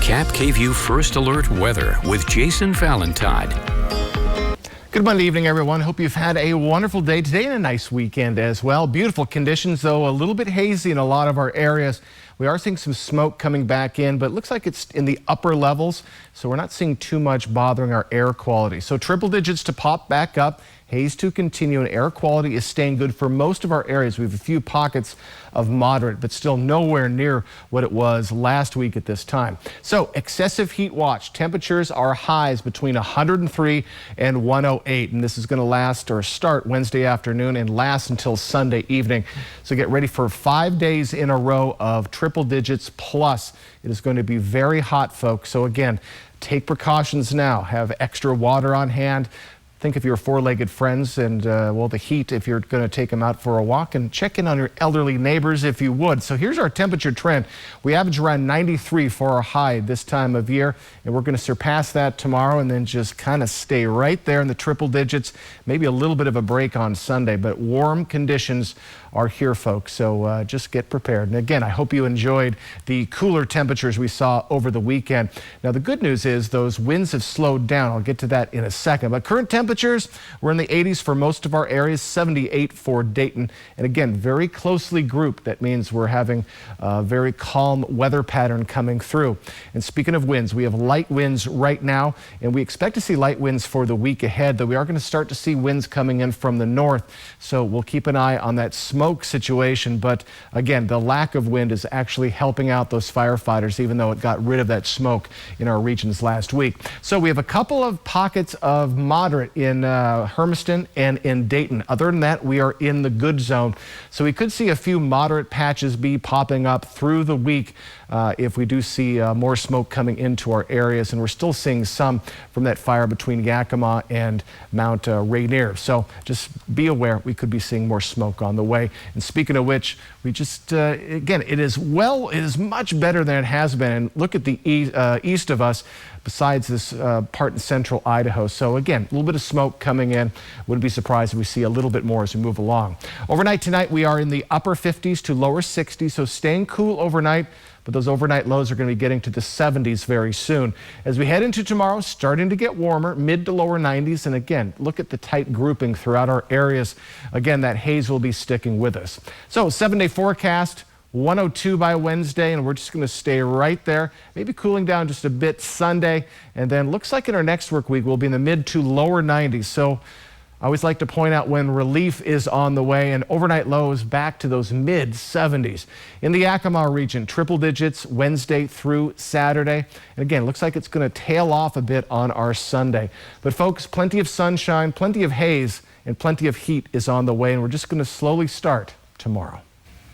Cap KVU First Alert Weather with Jason Valentine. Good Monday evening, everyone. Hope you've had a wonderful day today and a nice weekend as well. Beautiful conditions, though a little bit hazy in a lot of our areas. We are seeing some smoke coming back in, but it looks like it's in the upper levels, so we're not seeing too much bothering our air quality. So triple digits to pop back up. Haze to continue, and air quality is staying good for most of our areas. We have a few pockets of moderate, but still nowhere near what it was last week at this time. So excessive heat watch. Temperatures are highs between 103 and 108, and this is going to last or start Wednesday afternoon and last until Sunday evening. So get ready for 5 days in a row of triple digits plus. It is going to be very hot, folks. So again, take precautions now. Have extra water on hand. Think of your four-legged friends and, well, the heat if you're going to take them out for a walk, and check in on your elderly neighbors if you would. So here's our temperature trend. We average around 93 for our high this time of year, and we're going to surpass that tomorrow and then just kind of stay right there in the triple digits. Maybe a little bit of a break on Sunday, but warm conditions are here, folks. So just get prepared. And again, I hope you enjoyed the cooler temperatures we saw over the weekend. Now, the good news is those winds have slowed down. I'll get to that in a second. But current temperatures, we're in the 80s for most of our areas, 78 for Dayton. And again, very closely grouped. That means we're having a very calm weather pattern coming through. And speaking of winds, we have light winds right now, and we expect to see light winds for the week ahead, though we are going to start to see winds coming in from the north. So we'll keep an eye on that smoke situation, but again, the lack of wind is actually helping out those firefighters, even though it got rid of that smoke in our regions last week. So we have a couple of pockets of moderate in Hermiston and in Dayton. Other than that, we are in the good zone. So we could see a few moderate patches be popping up through the week if we do see more smoke coming into our areas, and we're still seeing some from that fire between Yakima and Mount Rainier. So just be aware, we could be seeing more smoke on the way. And speaking of which, we just, again, it is much better than it has been. And look at the east of us, besides this part in central Idaho. So again, a little bit of smoke coming in. Wouldn't be surprised if we see a little bit more as we move along. Overnight tonight, we are in the upper 50s to lower 60s, so staying cool overnight. But those overnight lows are going to be getting to the 70s very soon. As we head into tomorrow, starting to get warmer, mid to lower 90s. And again, look at the tight grouping throughout our areas. Again, that haze will be sticking with us. So 7-day forecast, 102 by Wednesday, and we're just going to stay right there. Maybe cooling down just a bit Sunday. And then looks like in our next work week, we'll be in the mid to lower 90s. So I always like to point out when relief is on the way, and overnight lows back to those mid 70s. In the Yakima region, triple digits Wednesday through Saturday. And again, looks like it's going to tail off a bit on our Sunday. But folks, plenty of sunshine, plenty of haze, and plenty of heat is on the way, and we're just going to slowly start tomorrow.